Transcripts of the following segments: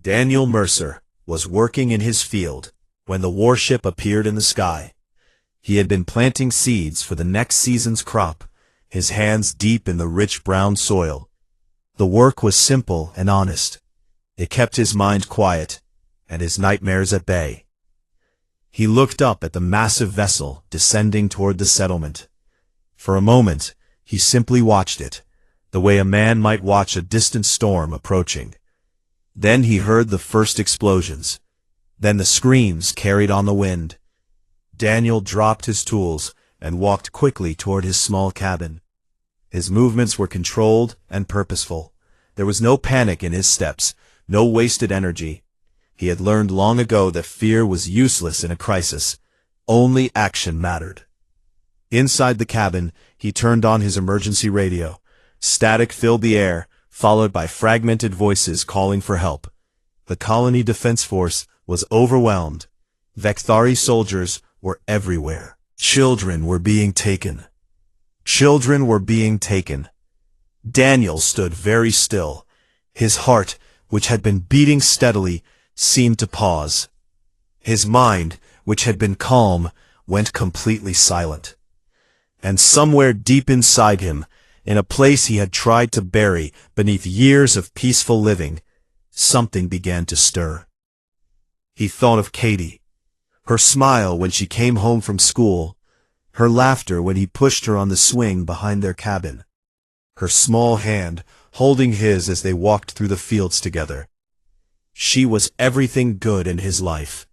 Daniel Mercer was working in his field when the warship appeared in the sky. He had been planting seeds for the next season's crop, his hands deep in the rich brown soil. The work was simple and honest. It kept his mind quiet and his nightmares at bay. He looked up at the massive vessel descending toward the settlement. For a moment, he simply watched it, the way a man might watch a distant storm approaching. Then he heard the first explosions. Then the screams carried on the wind. Daniel dropped his tools and walked quickly toward his small cabin. His movements were controlled and purposeful. There was no panic in his steps, no wasted energy. He had learned long ago that fear was useless in a crisis. Only action mattered. Inside the cabin, he turned on his emergency radio. Static filled the air, followed by fragmented voices calling for help. The colony defense force was overwhelmed. Vecthari soldiers were everywhere. Children were being taken. Children were being taken. Daniel stood very still. His heart, which had been beating steadily, seemed to pause. His mind, which had been calm, went completely silent. And somewhere deep inside him, in a place he had tried to bury beneath years of peaceful living, something began to stir. He thought of Katie, her smile when she came home from school, her laughter when he pushed her on the swing behind their cabin, her small hand holding his as they walked through the fields together. She was everything good in his life.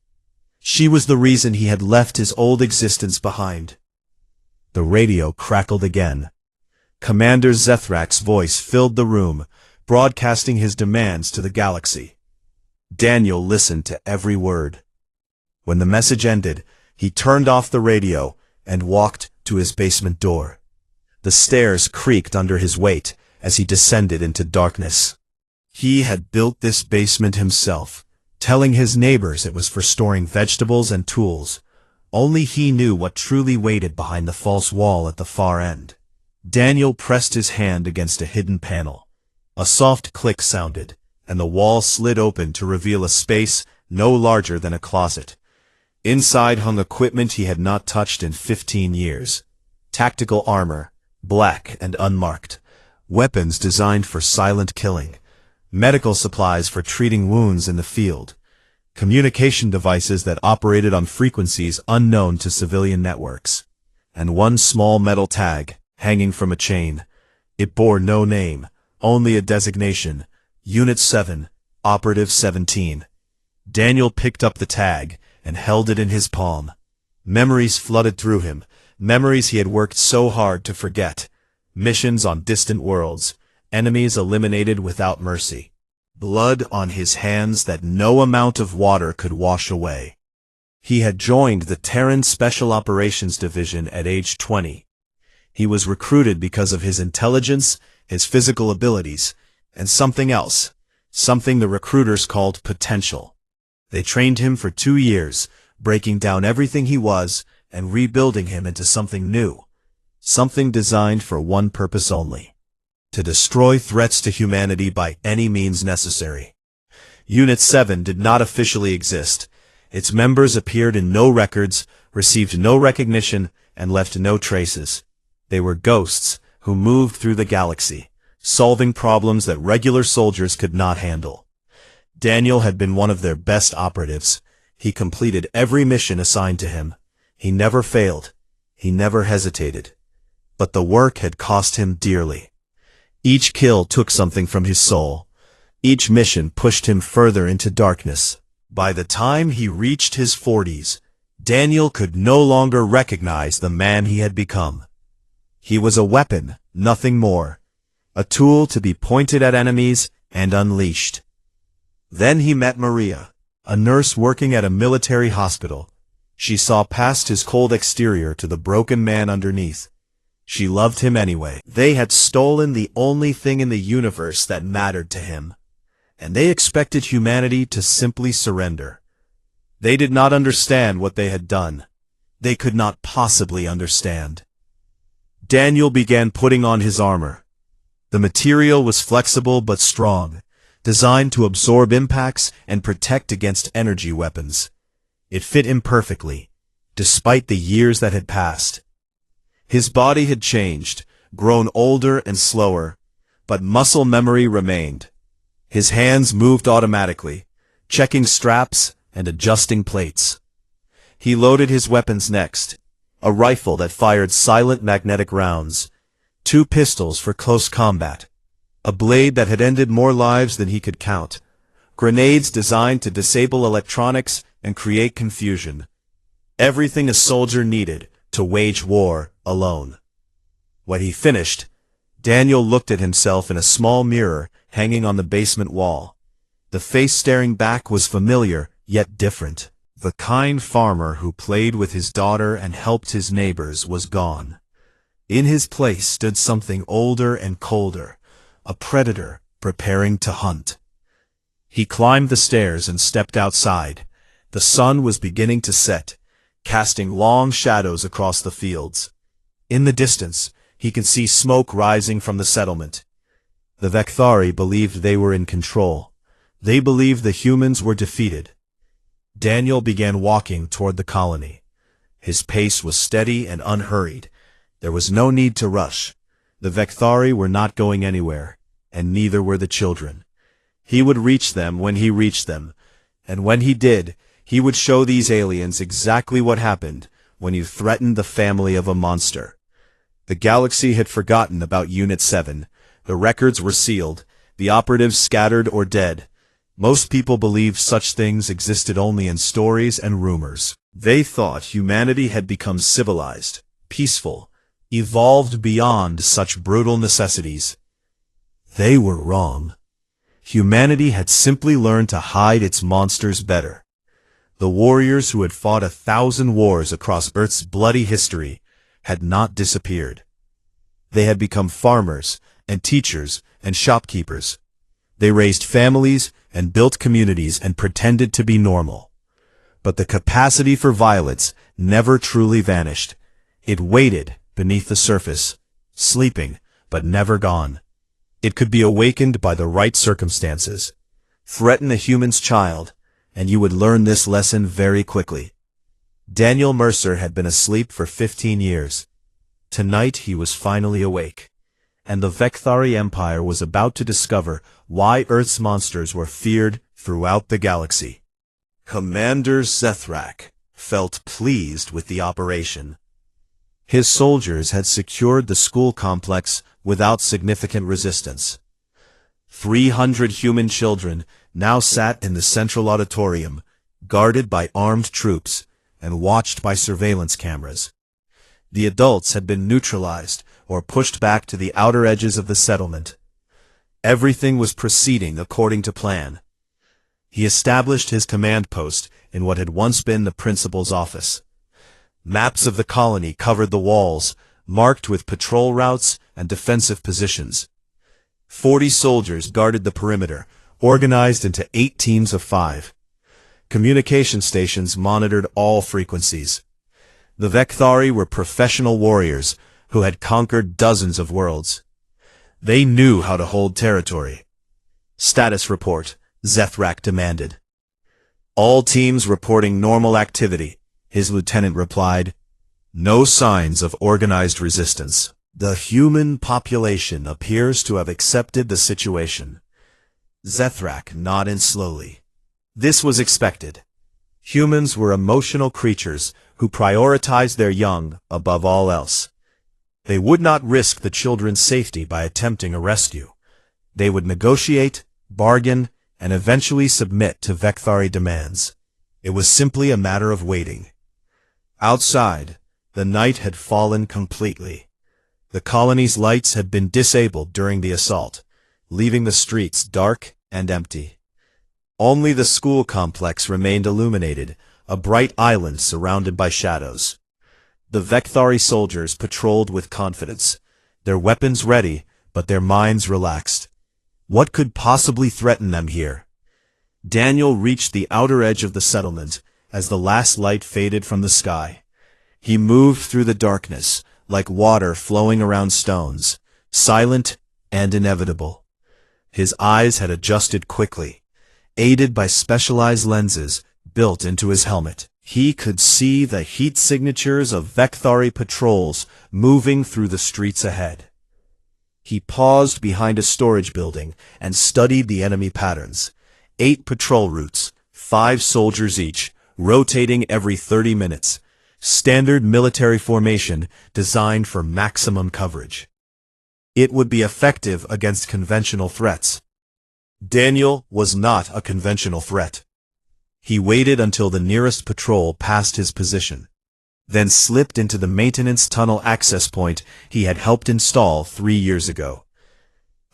She was the reason he had left his old existence behind. The radio crackled again. Commander Zethrak's voice filled the room, broadcasting his demands to the galaxy. Daniel listened to every word. When the message ended, he turned off the radio and walked to his basement door. The stairs creaked under his weight as he descended into darkness. He had built this basement himself, telling his neighbors it was for storing vegetables and tools. Only he knew what truly waited behind the false wall at the far end. Daniel pressed his hand against a hidden panel. A soft click sounded, and the wall slid open to reveal a space no larger than a closet. Inside hung equipment he had not touched in 15 years. Tactical armor, black and unmarked. Weapons designed for silent killing. Medical supplies for treating wounds in the field. Communication devices that operated on frequencies unknown to civilian networks. And one small metal tag, hanging from a chain. It bore no name, only a designation, Unit 7, Operative 17. Daniel picked up the tag and held it in his palm. Memories flooded through him, memories he had worked so hard to forget. Missions on distant worlds, enemies eliminated without mercy. Blood on his hands that no amount of water could wash away. He had joined the Terran Special Operations Division at age 20. He was recruited because of his intelligence, his physical abilities, and something else, something the recruiters called potential. They trained him for 2 years, breaking down everything he was and rebuilding him into something new, something designed for one purpose only: to destroy threats to humanity by any means necessary. Unit 7 did not officially exist. Its members appeared in no records, received no recognition, and left no traces. They were ghosts who moved through the galaxy, solving problems that regular soldiers could not handle. Daniel had been one of their best operatives. He completed every mission assigned to him. He never failed. He never hesitated. But the work had cost him dearly. Each kill took something from his soul. Each mission pushed him further into darkness. By the time he reached his 40s, Daniel could no longer recognize the man he had become. He was a weapon, nothing more. A tool to be pointed at enemies and unleashed. Then he met Maria, a nurse working at a military hospital. She saw past his cold exterior to the broken man underneath. She loved him anyway. They had stolen the only thing in the universe that mattered to him, and they expected humanity to simply surrender. They did not understand what they had done. They could not possibly understand. Daniel began putting on his armor. The material was flexible but strong, designed to absorb impacts and protect against energy weapons. It fit him perfectly, despite the years that had passed. His body had changed, grown older and slower, but muscle memory remained. His hands moved automatically, checking straps and adjusting plates. He loaded his weapons next, a rifle that fired silent magnetic rounds, 2 pistols for close combat, a blade that had ended more lives than he could count, grenades designed to disable electronics and create confusion. Everything a soldier needed to wage war alone. When he finished, Daniel looked at himself in a small mirror hanging on the basement wall. The face staring back was familiar, yet different. The kind farmer who played with his daughter and helped his neighbors was gone. In his place stood something older and colder, a predator preparing to hunt. He climbed the stairs and stepped outside. The sun was beginning to set, casting long shadows across the fields. In the distance, he could see smoke rising from the settlement. The Vekthari believed they were in control. They believed the humans were defeated. Daniel began walking toward the colony. His pace was steady and unhurried. There was no need to rush. The Vekthari were not going anywhere, and neither were the children. He would reach them when he reached them, and when he did, he would show these aliens exactly what happened when you threatened the family of a monster. The galaxy had forgotten about Unit 7. The records were sealed, the operatives scattered or dead. Most people believed such things existed only in stories and rumors. They thought humanity had become civilized, peaceful, evolved beyond such brutal necessities. They were wrong. Humanity had simply learned to hide its monsters better. The warriors who had fought 1,000 wars across Earth's bloody history had not disappeared. They had become farmers and teachers and shopkeepers. They raised families and built communities and pretended to be normal. But the capacity for violence never truly vanished. It waited beneath the surface, sleeping but never gone. It could be awakened by the right circumstances. Threaten a human's child, and you would learn this lesson very quickly. Daniel Mercer had been asleep for 15 years. Tonight he was finally awake, and the Vekthari Empire was about to discover why Earth's monsters were feared throughout the galaxy. Commander Zethrak felt pleased with the operation. His soldiers had secured the school complex without significant resistance. 300 human children now sat in the central auditorium, guarded by armed troops and watched by surveillance cameras. The adults had been neutralized or pushed back to the outer edges of the settlement. Everything was proceeding according to plan. He established his command post in what had once been the principal's office. Maps of the colony covered the walls, marked with patrol routes and defensive positions. 40 soldiers guarded the perimeter, organized into 8 teams of 5. Communication stations monitored all frequencies. The Vekthari were professional warriors who had conquered dozens of worlds. They knew how to hold territory. Status report, Zethrak demanded. All teams reporting normal activity, his lieutenant replied. No signs of organized resistance. The human population appears to have accepted the situation. Zethrak nodded slowly. This was expected. Humans were emotional creatures who prioritized their young above all else. They would not risk the children's safety by attempting a rescue. They would negotiate, bargain, and eventually submit to Vekthari demands. It was simply a matter of waiting. Outside, the night had fallen completely. The colony's lights had been disabled during the assault, leaving the streets dark and empty. Only the school complex remained illuminated, a bright island surrounded by shadows. The Vekthari soldiers patrolled with confidence, their weapons ready, but their minds relaxed. What could possibly threaten them here? Daniel reached the outer edge of the settlement as the last light faded from the sky. He moved through the darkness, like water flowing around stones, silent and inevitable. His eyes had adjusted quickly, aided by specialized lenses built into his helmet. He could see the heat signatures of Vekthari patrols moving through the streets ahead. He paused behind a storage building and studied the enemy patterns. 8 patrol routes, 5 soldiers each, rotating every 30 minutes. Standard military formation designed for maximum coverage. It would be effective against conventional threats. Daniel was not a conventional threat. He waited until the nearest patrol passed his position, then slipped into the maintenance tunnel access point he had helped install 3 years ago.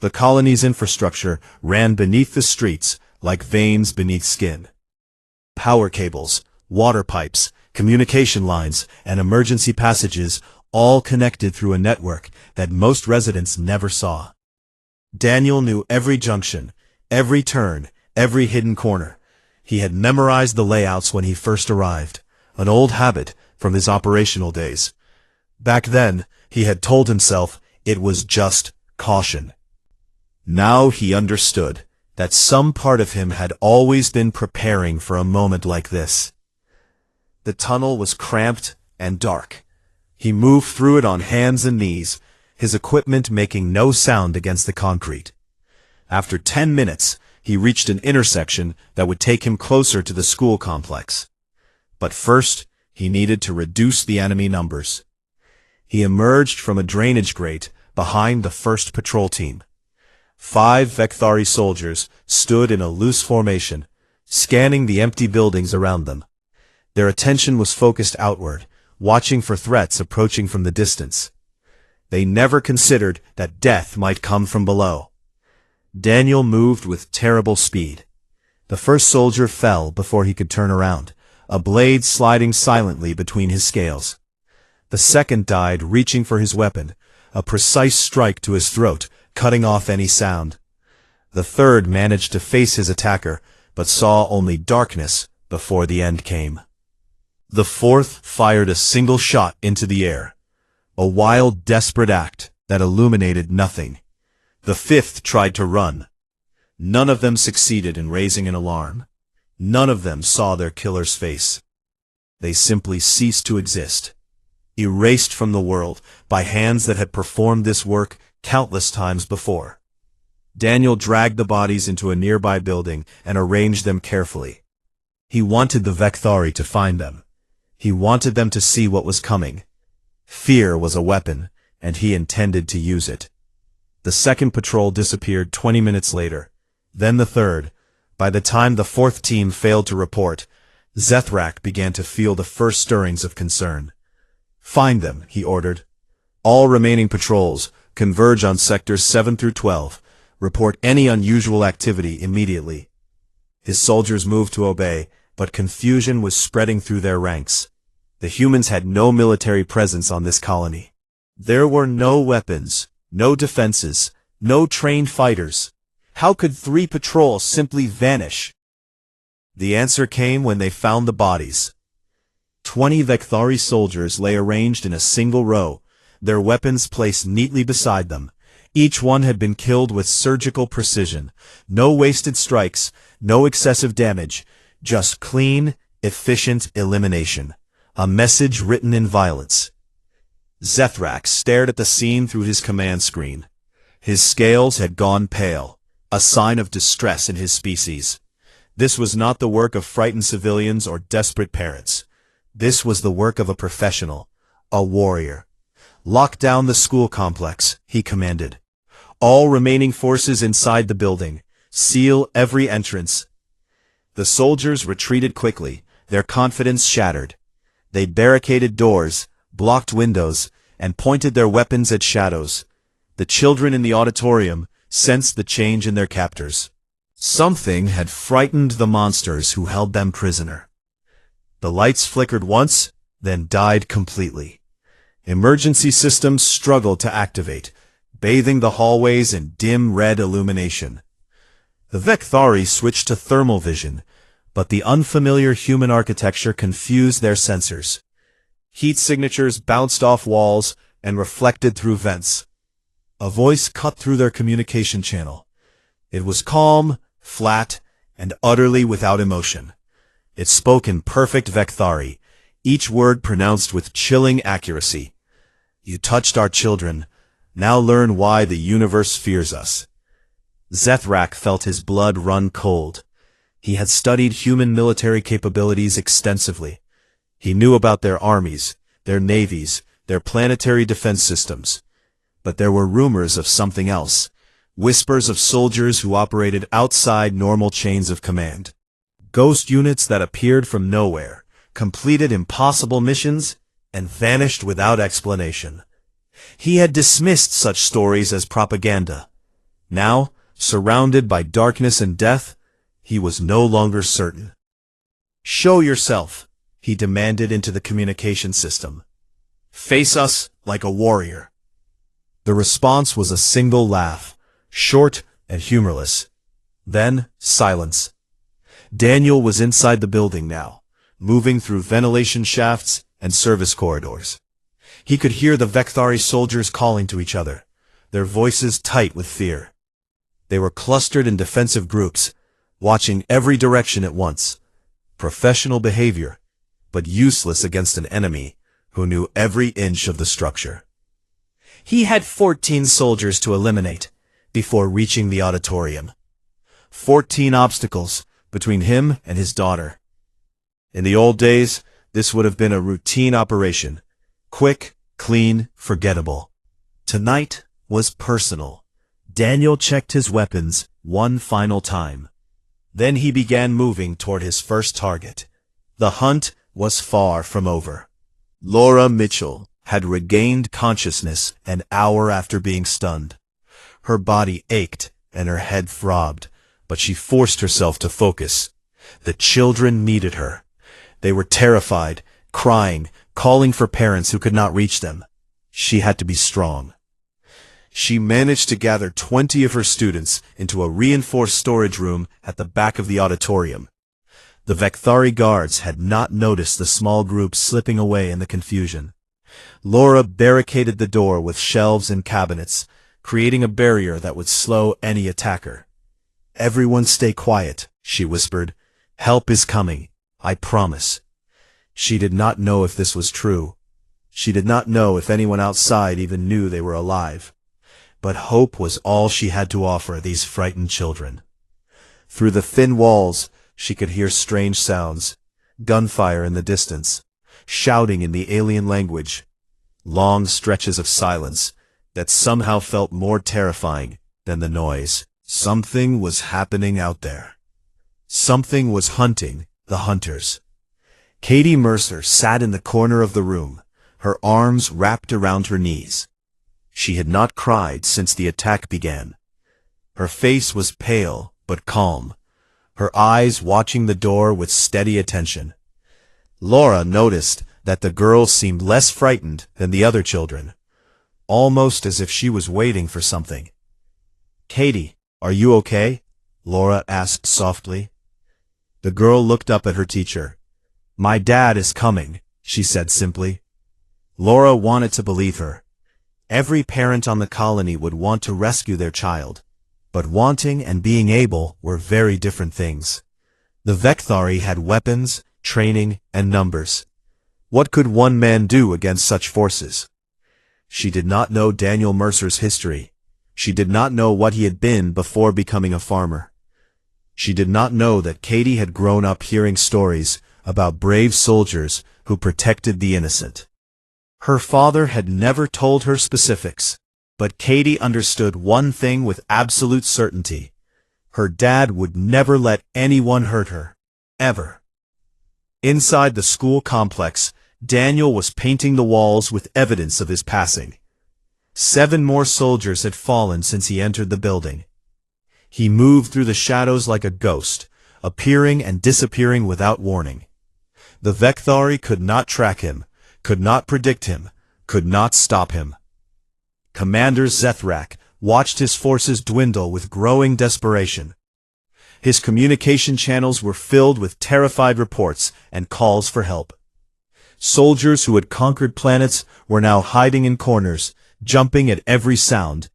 The colony's infrastructure ran beneath the streets like veins beneath skin. Power cables, water pipes, communication lines, and emergency passages all connected through a network that most residents never saw. Daniel knew every junction, every turn, every hidden corner. He had memorized the layouts when he first arrived, an old habit from his operational days. Back then, he had told himself it was just caution. Now he understood that some part of him had always been preparing for a moment like this. The tunnel was cramped and dark. He moved through it on hands and knees, his equipment making no sound against the concrete. After 10 minutes, he reached an intersection that would take him closer to the school complex. But first, he needed to reduce the enemy numbers. He emerged from a drainage grate behind the first patrol team. 5 Vekthari soldiers stood in a loose formation, scanning the empty buildings around them. Their attention was focused outward, watching for threats approaching from the distance. They never considered that death might come from below. Daniel moved with terrible speed. The first soldier fell before he could turn around, a blade sliding silently between his scales. The second died reaching for his weapon, a precise strike to his throat, cutting off any sound. The third managed to face his attacker, but saw only darkness before the end came. The fourth fired a single shot into the air, a wild, desperate act that illuminated nothing. The fifth tried to run. None of them succeeded in raising an alarm. None of them saw their killer's face. They simply ceased to exist, erased from the world by hands that had performed this work countless times before. Daniel dragged the bodies into a nearby building and arranged them carefully. He wanted the Vekthari to find them. He wanted them to see what was coming. Fear was a weapon, and he intended to use it. The second patrol disappeared 20 minutes later, then the third. By the time the fourth team failed to report, Zethrak began to feel the first stirrings of concern. "Find them," he ordered. "All remaining patrols, converge on sectors 7 through 12. Report any unusual activity immediately." His soldiers moved to obey, but confusion was spreading through their ranks. The humans had no military presence on this colony. There were no weapons, no defenses, no trained fighters. How could 3 patrols simply vanish? The answer came when they found the bodies. 20 Vekthari soldiers lay arranged in a single row, their weapons placed neatly beside them. Each one had been killed with surgical precision. No wasted strikes, no excessive damage, just clean, efficient elimination. A message written in violence. Zethrak stared at the scene through his command screen. His scales had gone pale, a sign of distress in his species. This was not the work of frightened civilians or desperate parents. This was the work of a professional, a warrior. "Lock down the school complex," he commanded. "All remaining forces inside the building. Seal every entrance." The soldiers retreated quickly, their confidence shattered. They barricaded doors, blocked windows, and pointed their weapons at shadows. The children in the auditorium sensed the change in their captors. Something had frightened the monsters who held them prisoner. The lights flickered once, then died completely. Emergency systems struggled to activate, bathing the hallways in dim red illumination. The Vekthari switched to thermal vision, but the unfamiliar human architecture confused their sensors. Heat signatures bounced off walls and reflected through vents. A voice cut through their communication channel. It was calm, flat, and utterly without emotion. It spoke in perfect Vekthari, each word pronounced with chilling accuracy. You touched our children. Now learn why the universe fears us. Zethrak felt his blood run cold. He had studied human military capabilities extensively. He knew about their armies, their navies, their planetary defense systems. But there were rumors of something else. Whispers of soldiers who operated outside normal chains of command. Ghost units that appeared from nowhere, completed impossible missions, and vanished without explanation. He had dismissed such stories as propaganda. Now, surrounded by darkness and death, he was no longer certain. "Show yourself," he demanded into the communication system. "Face us like a warrior." The response was a single laugh, short and humorless. Then, silence. Daniel was inside the building now, moving through ventilation shafts and service corridors. He could hear the Vekthari soldiers calling to each other, their voices tight with fear. They were clustered in defensive groups, watching every direction at once. Professional behavior, but useless against an enemy who knew every inch of the structure. He had 14 soldiers to eliminate before reaching the auditorium. 14 obstacles between him and his daughter. In the old days, this would have been a routine operation. Quick, clean, forgettable. Tonight was personal. Daniel checked his weapons one final time. Then he began moving toward his first target. The hunt was far from over. Laura Mitchell had regained consciousness an hour after being stunned. Her body ached and her head throbbed, but she forced herself to focus. The children needed her. They were terrified, crying, calling for parents who could not reach them. She had to be strong. She managed to gather 20 of her students into a reinforced storage room at the back of the auditorium. The Vekthari guards had not noticed the small group slipping away in the confusion. Laura barricaded the door with shelves and cabinets, creating a barrier that would slow any attacker. "Everyone stay quiet," she whispered. "Help is coming, I promise." She did not know if this was true. She did not know if anyone outside even knew they were alive. But hope was all she had to offer these frightened children. Through the thin walls, she could hear strange sounds, gunfire in the distance, shouting in the alien language, long stretches of silence that somehow felt more terrifying than the noise. Something was happening out there. Something was hunting the hunters. Katie Mercer sat in the corner of the room, her arms wrapped around her knees. She had not cried since the attack began. Her face was pale but calm, her eyes watching the door with steady attention. Laura noticed that the girl seemed less frightened than the other children, almost as if she was waiting for something. "Katie, are you okay?" Laura asked softly. The girl looked up at her teacher. "My dad is coming," she said simply. Laura wanted to believe her. Every parent on the colony would want to rescue their child, but wanting and being able were very different things. The Vekthari had weapons, training, and numbers. What could one man do against such forces? She did not know Daniel Mercer's history. She did not know what he had been before becoming a farmer. She did not know that Katie had grown up hearing stories about brave soldiers who protected the innocent. Her father had never told her specifics, but Katie understood one thing with absolute certainty. Her dad would never let anyone hurt her, ever. Inside the school complex, Daniel was painting the walls with evidence of his passing. 7 more soldiers had fallen since he entered the building. He moved through the shadows like a ghost, appearing and disappearing without warning. The Vekthari could not track him, could not predict him, could not stop him. Commander Zethrak watched his forces dwindle with growing desperation. His communication channels were filled with terrified reports and calls for help. Soldiers who had conquered planets were now hiding in corners, jumping at every sound.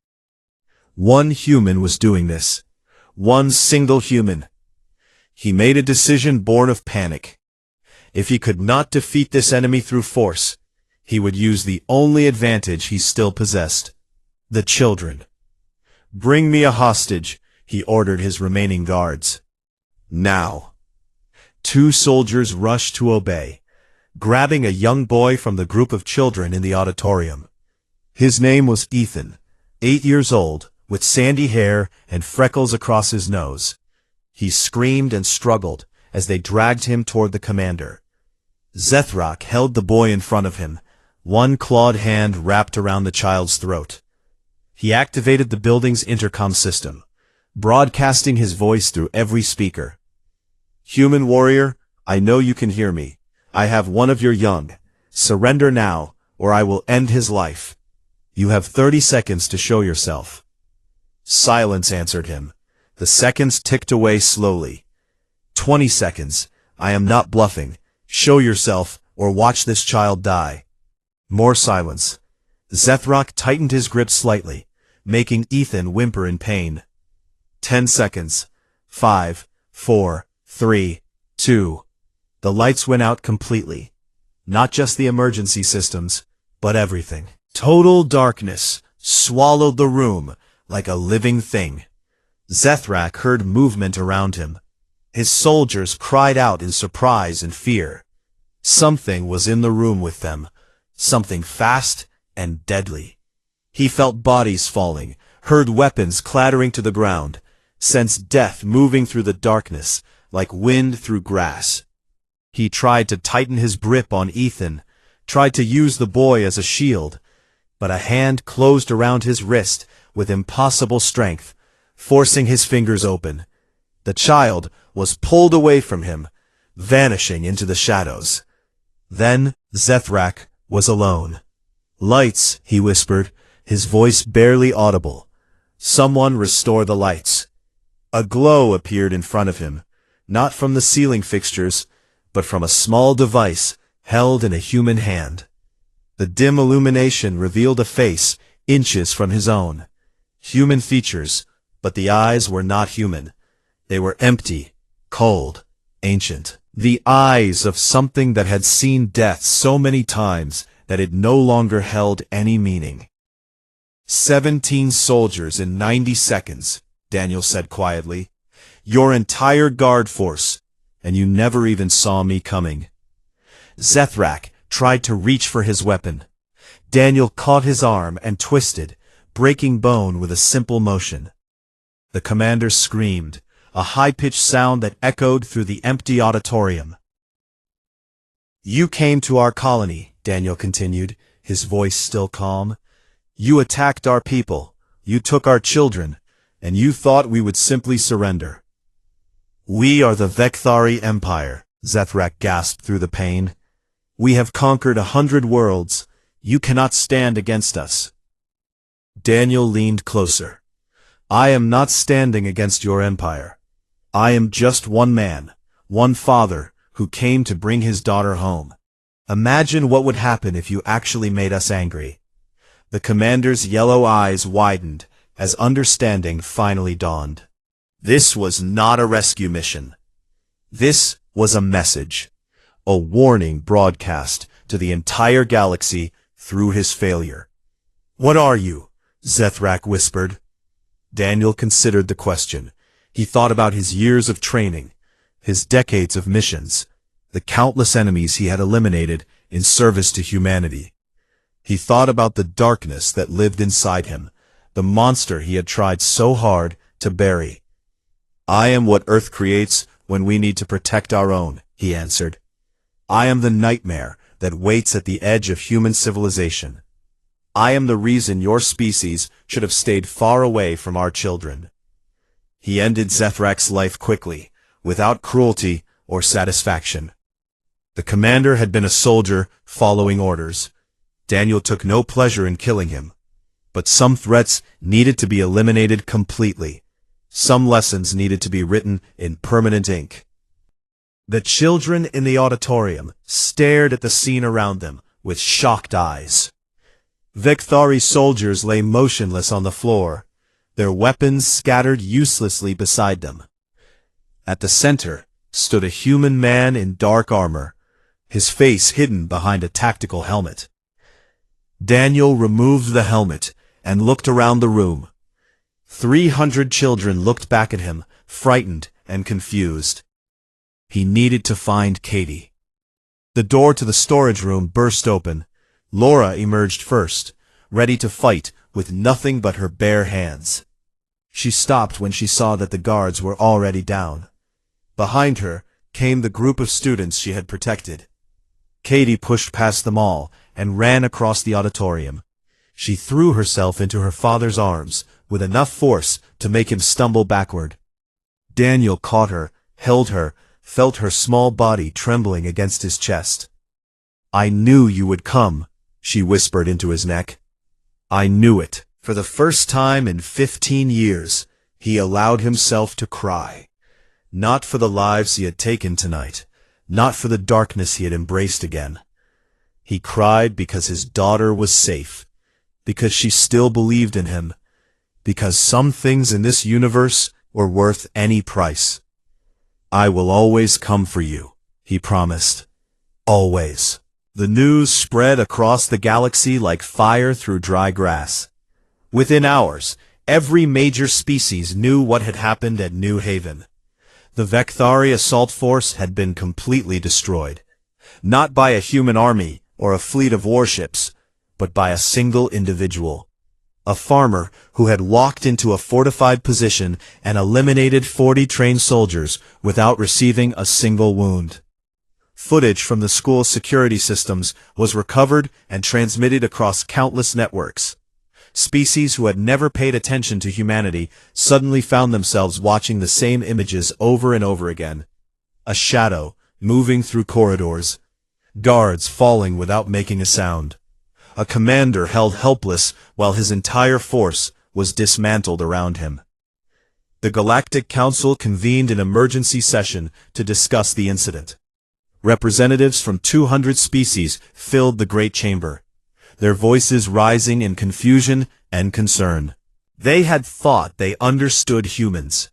One human was doing this. one single human. He made a decision born of panic. If he could not defeat this enemy through force, he would use the only advantage he still possessed: the children. "Bring me a hostage," he ordered his remaining guards. "Now." 2 soldiers rushed to obey, grabbing a young boy from the group of children in the auditorium. His name was Ethan, 8 years old, with sandy hair and freckles across his nose. He screamed and struggled as they dragged him toward the commander. Zethrak held the boy in front of him, one clawed hand wrapped around the child's throat. He activated the building's intercom system, broadcasting his voice through every speaker. "Human warrior, I know you can hear me. I have one of your young. Surrender now, or I will end his life. You have 30 seconds to show yourself." Silence answered him. The seconds ticked away slowly. 20 seconds. "I am not bluffing. Show yourself, or watch this child die." More silence. Zethrak tightened his grip slightly, making Ethan whimper in pain. 10 seconds. 5, 4, 3, 2. The lights went out completely. Not just the emergency systems, but everything. Total darkness swallowed the room like a living thing. Zethrak heard movement around him. His soldiers cried out in surprise and fear. Something was in the room with them, something fast and deadly. He felt bodies falling, heard weapons clattering to the ground, sensed death moving through the darkness like wind through grass. He tried to tighten his grip on Ethan, tried to use the boy as a shield, but a hand closed around his wrist with impossible strength, forcing his fingers open. The child was pulled away from him, vanishing into the shadows. Then Zethrak was alone. "Lights," he whispered, his voice barely audible. "Someone restore the lights." A glow appeared in front of him, not from the ceiling fixtures, but from a small device held in a human hand. The dim illumination revealed a face inches from his own. Human features, but the eyes were not human. They were empty, cold, ancient. The eyes of something that had seen death so many times that it no longer held any meaning. 17 soldiers in 90 seconds, Daniel said quietly. "Your entire guard force, and you never even saw me coming." Zethrak tried to reach for his weapon. Daniel caught his arm and twisted, breaking bone with a simple motion. The commander screamed, a high-pitched sound that echoed through the empty auditorium. "You came to our colony," Daniel continued, his voice still calm. "You attacked our people, you took our children, and you thought we would simply surrender." "We are the Vekthari Empire," Zethrak gasped through the pain. "We have conquered 100 worlds. You cannot stand against us." Daniel leaned closer. "I am not standing against your empire. I am just one man, one father, who came to bring his daughter home. Imagine what would happen if you actually made us angry." The commander's yellow eyes widened as understanding finally dawned. This was not a rescue mission. This was a message, a warning broadcast to the entire galaxy through his failure. "What are you?" Zethrak whispered. Daniel considered the question. He thought about his years of training, his decades of missions, the countless enemies he had eliminated in service to humanity. He thought about the darkness that lived inside him, the monster he had tried so hard to bury. "I am what Earth creates when we need to protect our own," he answered. "I am the nightmare that waits at the edge of human civilization. I am the reason your species should have stayed far away from our children." He ended Zethrak's life quickly, without cruelty or satisfaction. The commander had been a soldier following orders. Daniel took no pleasure in killing him. But some threats needed to be eliminated completely. Some lessons needed to be written in permanent ink. The children in the auditorium stared at the scene around them with shocked eyes. Vekthari soldiers lay motionless on the floor. their weapons scattered uselessly beside them. At the center stood a human man in dark armor, his face hidden behind a tactical helmet. Daniel removed the helmet and looked around the room. 300 children looked back at him, frightened and confused. He needed to find Katie. The door to the storage room burst open. Laura emerged first, ready to fight with nothing but her bare hands. She stopped when she saw that the guards were already down. Behind her came the group of students she had protected. Katie pushed past them all and ran across the auditorium. She threw herself into her father's arms with enough force to make him stumble backward. Daniel caught her, held her, felt her small body trembling against his chest. "I knew you would come," she whispered into his neck. "I knew it." For the first time in 15 years, he allowed himself to cry. Not for the lives he had taken tonight, not for the darkness he had embraced again. He cried because his daughter was safe, because she still believed in him, because some things in this universe were worth any price. "I will always come for you," he promised. Always. The news spread across the galaxy like fire through dry grass. Within hours, every major species knew what had happened at New Haven. The Vekthari assault force had been completely destroyed, not by a human army or a fleet of warships, but by a single individual. A farmer who had walked into a fortified position and eliminated 40 trained soldiers without receiving a single wound. Footage from the school's security systems was recovered and transmitted across countless networks. Species who had never paid attention to humanity suddenly found themselves watching the same images over and over again. A shadow moving through corridors. Guards falling without making a sound. A commander held helpless while his entire force was dismantled around him. The Galactic Council convened an emergency session to discuss the incident. Representatives from 200 species filled the great chamber, their voices rising in confusion and concern. They had thought they understood humans.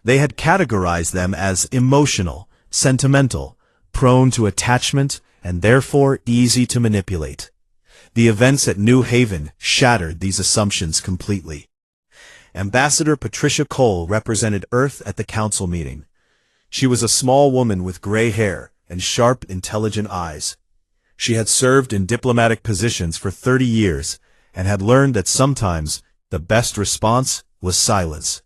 They had categorized them as emotional, sentimental, prone to attachment, and therefore easy to manipulate. The events at New Haven shattered these assumptions completely. Ambassador Patricia Cole represented Earth at the council meeting. She was a small woman with gray hair and sharp, intelligent eyes. She had served in diplomatic positions for 30 years and had learned that sometimes the best response was silence.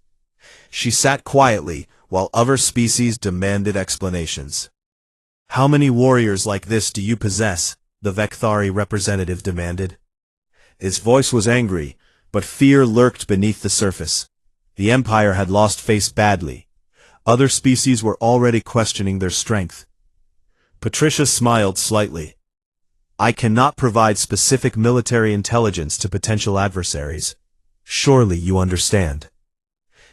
She sat quietly while other species demanded explanations. "How many warriors like this do you possess?" the Vekthari representative demanded. His voice was angry, but fear lurked beneath the surface. The Empire had lost face badly. Other species were already questioning their strength. Patricia smiled slightly. "I cannot provide specific military intelligence to potential adversaries. Surely you understand.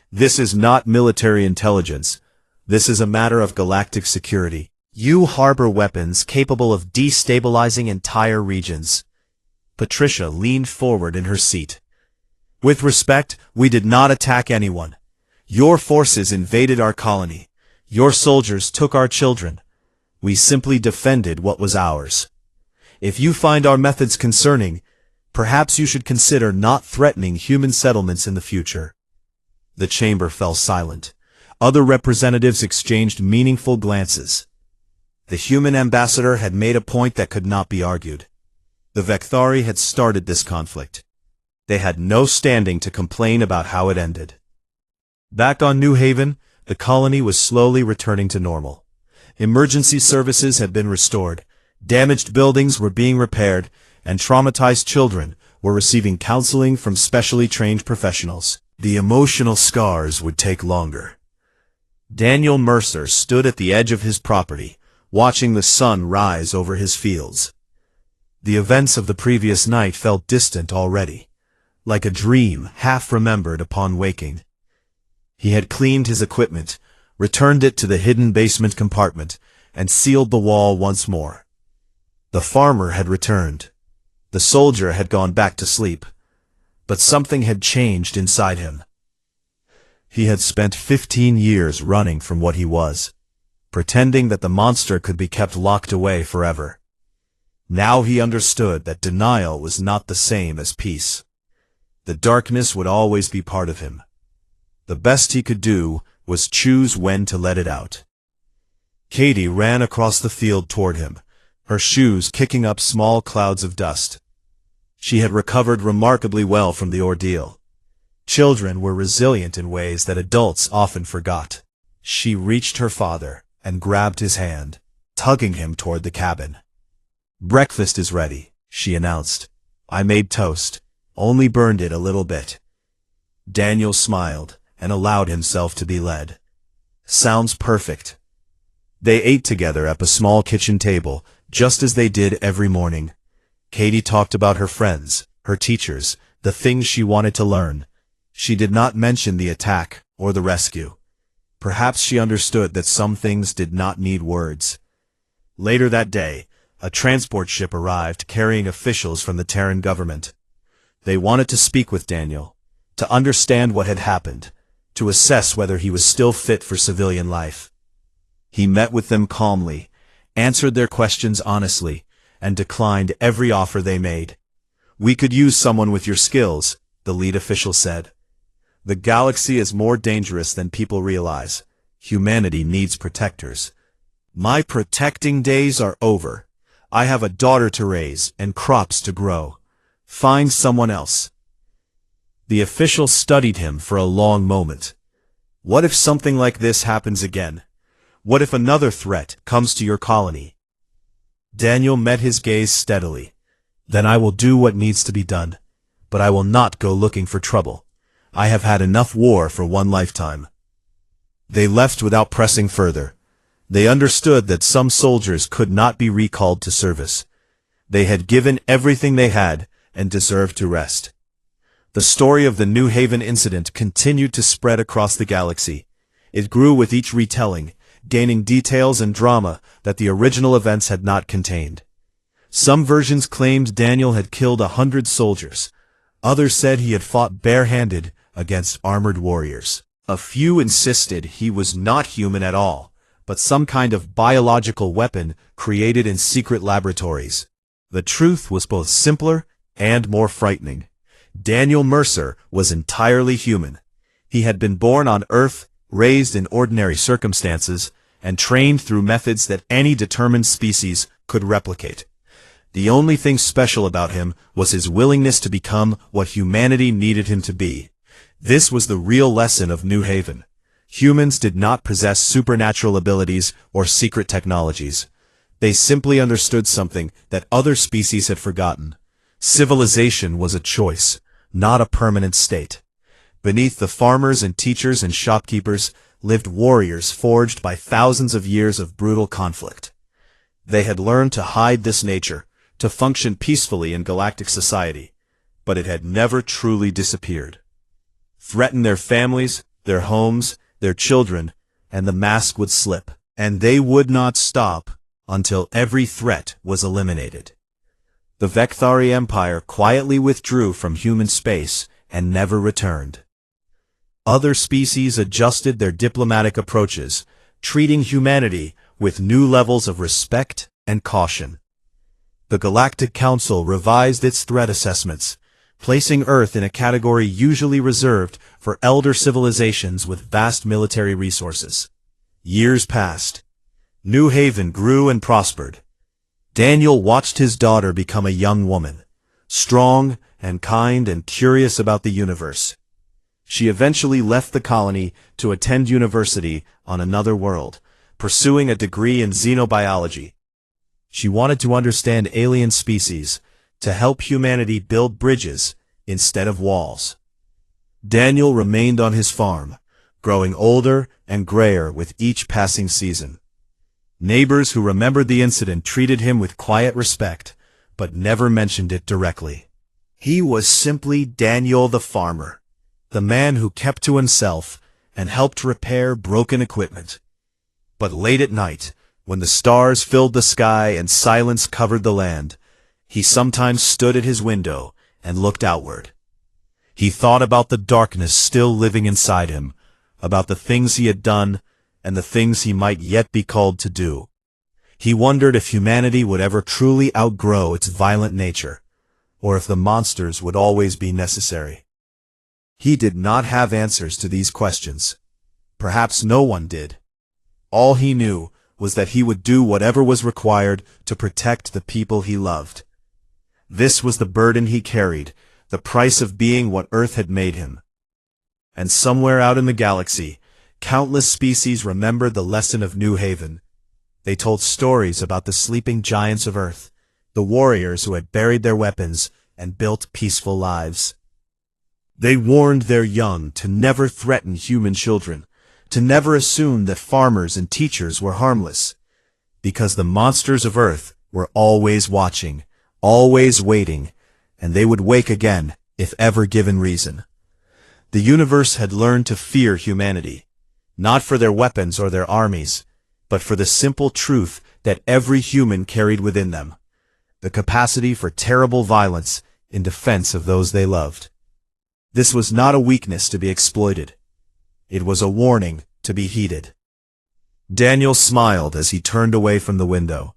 This is not military intelligence. This is a matter of galactic security. You harbor weapons capable of destabilizing entire regions." Patricia leaned forward in her seat. "With respect, we did not attack anyone. Your forces invaded our colony. Your soldiers took our children. We simply defended what was ours. If you find our methods concerning, perhaps you should consider not threatening human settlements in the future." The chamber fell silent. Other representatives exchanged meaningful glances. The human ambassador had made a point that could not be argued. The Vekthari had started this conflict. They had no standing to complain about how it ended. Back on New Haven, the colony was slowly returning to normal. Emergency services had been restored, damaged buildings were being repaired, and traumatized children were receiving counseling from specially trained professionals. The emotional scars would take longer. Daniel Mercer stood at the edge of his property, watching the sun rise over his fields. The events of the previous night felt distant already, like a dream half remembered upon waking. He had cleaned his equipment, returned it to the hidden basement compartment, and sealed the wall once more. The farmer had returned. The soldier had gone back to sleep. But something had changed inside him. He had spent 15 years running from what he was, pretending that the monster could be kept locked away forever. Now he understood that denial was not the same as peace. The darkness would always be part of him. The best he could do was choose when to let it out. Katie ran across the field toward him, her shoes kicking up small clouds of dust. She had recovered remarkably well from the ordeal. Children were resilient in ways that adults often forgot. She reached her father and grabbed his hand, tugging him toward the cabin. "Breakfast is ready," she announced. "I made toast, only burned it a little bit." Daniel smiled and allowed himself to be led. "Sounds perfect." They ate together at a small kitchen table, just as they did every morning. Katie talked about her friends, her teachers, the things she wanted to learn. She did not mention the attack or the rescue. Perhaps she understood that some things did not need words. Later that day, a transport ship arrived carrying officials from the Terran government. They wanted to speak with Daniel, to understand what had happened, to assess whether he was still fit for civilian life. He met with them calmly, answered their questions honestly, and declined every offer they made. "We could use someone with your skills," the lead official said. "The galaxy is more dangerous than people realize. Humanity needs protectors." "My protecting days are over. I have a daughter to raise and crops to grow. Find someone else." The official studied him for a long moment. "What if something like this happens again? What if another threat comes to your colony?" Daniel met his gaze steadily. "Then I will do what needs to be done, but I will not go looking for trouble. I have had enough war for one lifetime." They left without pressing further. They understood that some soldiers could not be recalled to service. They had given everything they had and deserved to rest. The story of the New Haven incident continued to spread across the galaxy. It grew with each retelling, gaining details and drama that the original events had not contained. Some versions claimed Daniel had killed 100 soldiers. Others said he had fought barehanded against armored warriors. A few insisted he was not human at all, but some kind of biological weapon created in secret laboratories. The truth was both simpler and more frightening. Daniel Mercer was entirely human. He had been born on Earth, raised in ordinary circumstances, and trained through methods that any determined species could replicate. The only thing special about him was his willingness to become what humanity needed him to be. This was the real lesson of New Haven. Humans did not possess supernatural abilities or secret technologies. They simply understood something that other species had forgotten. Civilization was a choice, not a permanent state. Beneath the farmers and teachers and shopkeepers lived warriors forged by thousands of years of brutal conflict. They had learned to hide this nature, to function peacefully in galactic society, but it had never truly disappeared. Threaten their families, their homes, their children, and the mask would slip, and they would not stop until every threat was eliminated. The Vecthari Empire quietly withdrew from human space and never returned. Other species adjusted their diplomatic approaches, treating humanity with new levels of respect and caution. The Galactic Council revised its threat assessments, placing Earth in a category usually reserved for elder civilizations with vast military resources. Years passed. New Haven grew and prospered. Daniel watched his daughter become a young woman, strong and kind and curious about the universe. She eventually left the colony to attend university on another world, pursuing a degree in xenobiology. She wanted to understand alien species, to help humanity build bridges instead of walls. Daniel remained on his farm, growing older and grayer with each passing season. Neighbors who remembered the incident treated him with quiet respect, but never mentioned it directly. He was simply Daniel the farmer, the man who kept to himself and helped repair broken equipment. But late at night, when the stars filled the sky and silence covered the land, he sometimes stood at his window and looked outward. He thought about the darkness still living inside him, about the things he had done and the things he might yet be called to do. He wondered if humanity would ever truly outgrow its violent nature, or if the monsters would always be necessary. He did not have answers to these questions. Perhaps no one did. All he knew was that he would do whatever was required to protect the people he loved. This was the burden he carried, the price of being what Earth had made him. And somewhere out in the galaxy, countless species remembered the lesson of New Haven. They told stories about the sleeping giants of Earth, the warriors who had buried their weapons and built peaceful lives. They warned their young to never threaten human children, to never assume that farmers and teachers were harmless, because the monsters of Earth were always watching, always waiting, and they would wake again if ever given reason. The universe had learned to fear humanity, not for their weapons or their armies, but for the simple truth that every human carried within them, the capacity for terrible violence in defense of those they loved. This was not a weakness to be exploited. It was a warning to be heeded. Daniel smiled as he turned away from the window.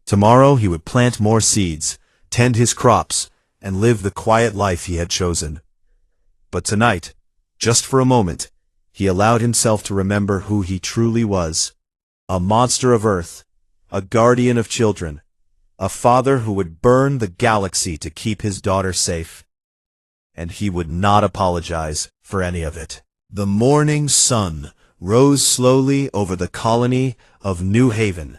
Tomorrow he would plant more seeds, tend his crops, and live the quiet life he had chosen. But tonight, just for a moment, he allowed himself to remember who he truly was. A monster of Earth, a guardian of children, a father who would burn the galaxy to keep his daughter safe. And he would not apologize for any of it. The morning sun rose slowly over the colony of New Haven,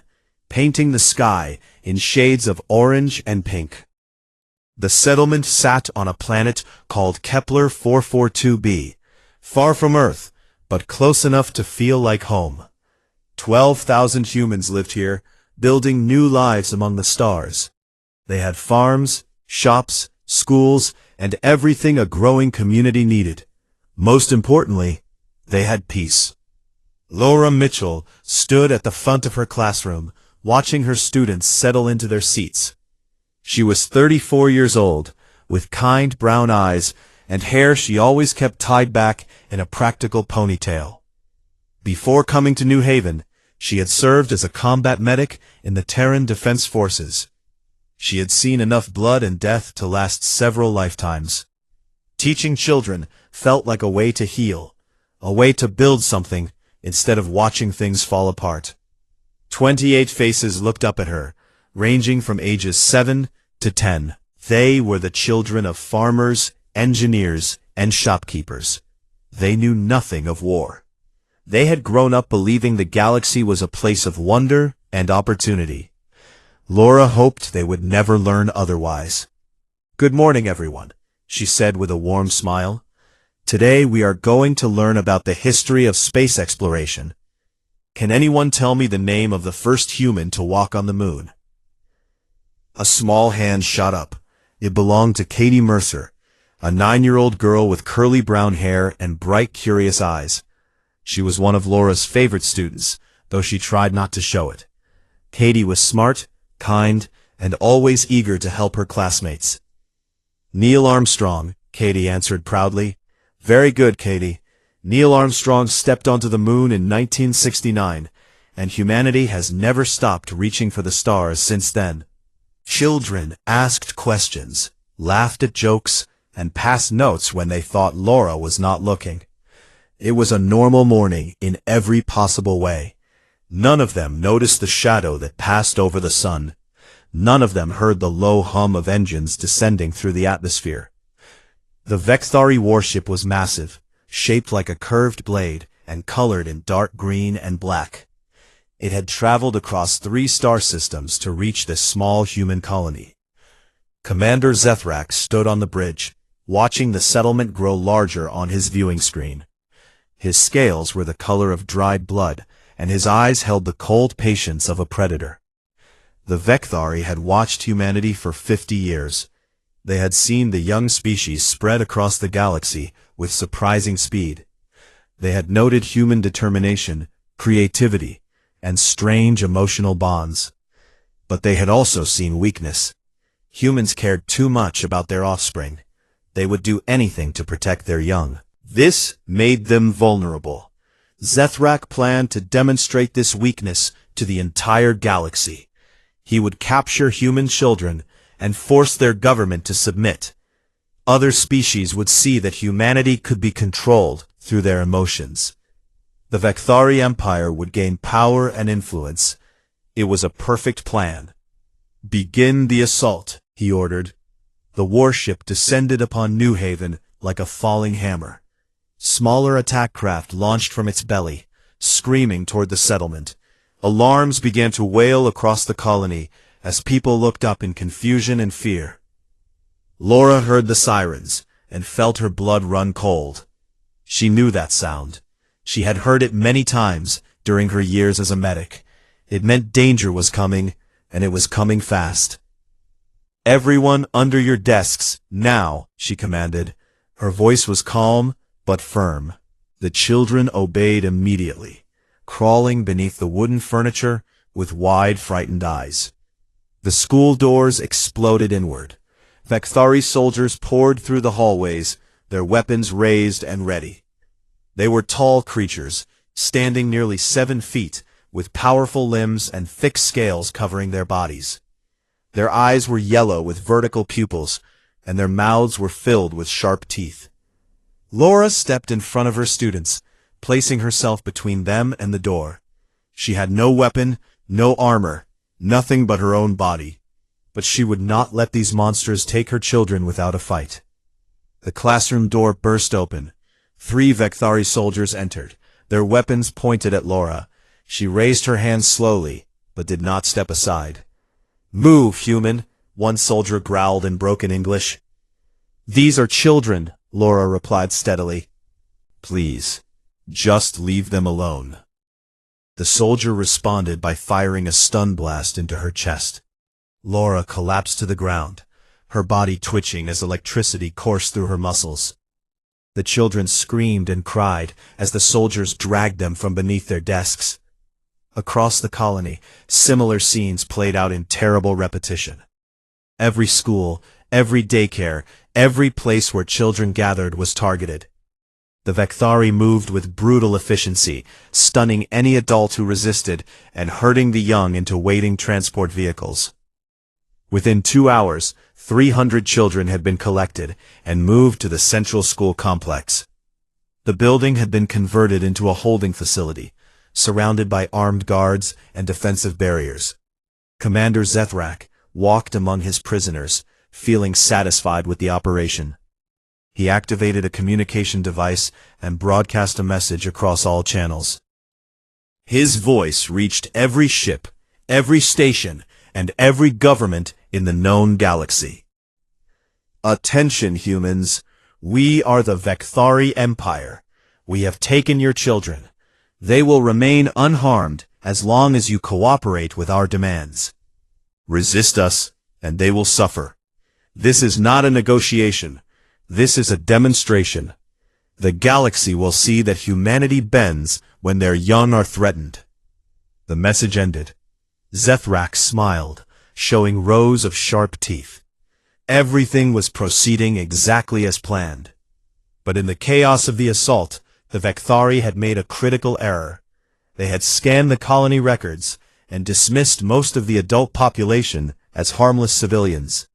painting the sky in shades of orange and pink. The settlement sat on a planet called Kepler 442b, far from Earth, but close enough to feel like home. 12,000 humans lived here, building new lives among the stars. They had farms, shops, schools, and everything a growing community needed. Most importantly, they had peace. Laura Mitchell stood at the front of her classroom, watching her students settle into their seats. She was 34 years old, with kind brown eyes and hair she always kept tied back in a practical ponytail. Before coming to New Haven, she had served as a combat medic in the Terran Defense Forces. She had seen enough blood and death to last several lifetimes. Teaching children felt like a way to heal, a way to build something instead of watching things fall apart. 28 faces looked up at her, ranging from ages 7 to 10. They were the children of farmers, engineers, and shopkeepers. They knew nothing of war. They had grown up believing the galaxy was a place of wonder and opportunity. Laura hoped they would never learn otherwise. "Good morning, everyone," she said with a warm smile. "Today we are going to learn about the history of space exploration. Can anyone tell me the name of the first human to walk on the moon?" A small hand shot up. It belonged to Katie Mercer, a 9-year-old girl with curly brown hair and bright, curious eyes. She was one of Laura's favorite students, though she tried not to show it. Katie was smart, kind, and always eager to help her classmates. "Neil Armstrong," Katie answered proudly. "Very good, Katie. Neil Armstrong stepped onto the moon in 1969, and humanity has never stopped reaching for the stars since then." Children asked questions, laughed at jokes, and passed notes when they thought Laura was not looking. It was a normal morning in every possible way. None of them noticed the shadow that passed over the sun. None of them heard the low hum of engines descending through the atmosphere. The Vecthari warship was massive, shaped like a curved blade, and colored in dark green and black. It had traveled across 3 star systems to reach this small human colony. Commander Zethrak stood on the bridge, watching the settlement grow larger on his viewing screen. His scales were the color of dried blood, and his eyes held the cold patience of a predator. The Vecthari had watched humanity for 50 years. They had seen the young species spread across the galaxy with surprising speed. They had noted human determination, creativity, and strange emotional bonds. But they had also seen weakness. Humans cared too much about their offspring. They would do anything to protect their young. This made them vulnerable. Zethrak planned to demonstrate this weakness to the entire galaxy. He would capture human children and force their government to submit. Other species would see that humanity could be controlled through their emotions. The Vekthari Empire would gain power and influence. It was a perfect plan. "Begin the assault," he ordered. The warship descended upon New Haven like a falling hammer. Smaller attack craft launched from its belly, screaming toward the settlement. Alarms began to wail across the colony as people looked up in confusion and fear. Laura heard the sirens and felt her blood run cold. She knew that sound. She had heard it many times during her years as a medic. It meant danger was coming, and it was coming fast. "Everyone under your desks, now," she commanded. Her voice was calm but firm. The children obeyed immediately, crawling beneath the wooden furniture with wide, frightened eyes. The school doors exploded inward. Vekthari soldiers poured through the hallways, their weapons raised and ready. They were tall creatures, standing nearly 7 feet, with powerful limbs and thick scales covering their bodies. Their eyes were yellow with vertical pupils, and their mouths were filled with sharp teeth. Laura stepped in front of her students, placing herself between them and the door. She had no weapon, no armor, nothing but her own body. But she would not let these monsters take her children without a fight. The classroom door burst open. 3 Vekthari soldiers entered, their weapons pointed at Laura. She raised her hands slowly, but did not step aside. "Move, human," one soldier growled in broken English. "These are children," Laura replied steadily. "Please, just leave them alone." The soldier responded by firing a stun blast into her chest. Laura collapsed to the ground, her body twitching as electricity coursed through her muscles. The children screamed and cried as the soldiers dragged them from beneath their desks. Across the colony, similar scenes played out in terrible repetition. Every school, every daycare, every place where children gathered was targeted. The Vekthari moved with brutal efficiency, stunning any adult who resisted and herding the young into waiting transport vehicles. Within 2 hours, 300 children had been collected and moved to the central school complex. The building had been converted into a holding facility, surrounded by armed guards and defensive barriers. Commander Zethrak walked among his prisoners, feeling satisfied with the operation. He activated a communication device and broadcast a message across all channels. His voice reached every ship, every station, and every government in the known galaxy. "Attention, humans. We are the Vekthari Empire. We have taken your children. They will remain unharmed as long as you cooperate with our demands. Resist us, and they will suffer. This is not a negotiation. This is a demonstration. The galaxy will see that humanity bends when their young are threatened." The message ended. Zethrak smiled, showing rows of sharp teeth. Everything was proceeding exactly as planned. But in the chaos of the assault, the Vekthari had made a critical error. They had scanned the colony records and dismissed most of the adult population as harmless civilians.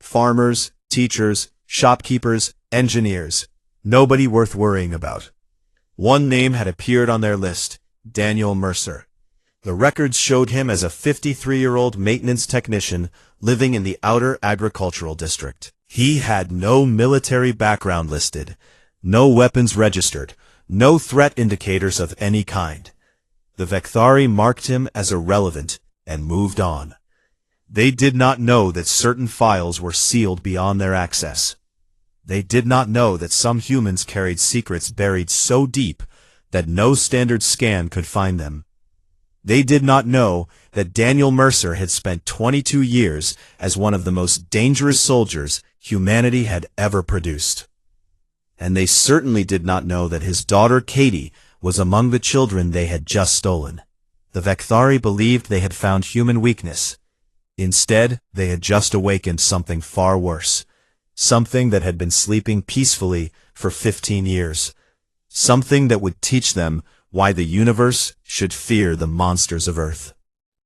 Farmers, teachers, shopkeepers, engineers, nobody worth worrying about. One name had appeared on their list, Daniel Mercer. The records showed him as a 53-year-old maintenance technician living in the outer agricultural district. He had no military background listed, no weapons registered, no threat indicators of any kind. The Vekthari marked him as irrelevant and moved on. They did not know that certain files were sealed beyond their access. They did not know that some humans carried secrets buried so deep that no standard scan could find them. They did not know that Daniel Mercer had spent 22 years as one of the most dangerous soldiers humanity had ever produced. And they certainly did not know that his daughter Katie was among the children they had just stolen. The Vekthari believed they had found human weakness. Instead, they had just awakened something far worse, something that had been sleeping peacefully for 15 years, something that would teach them why the universe should fear the monsters of Earth.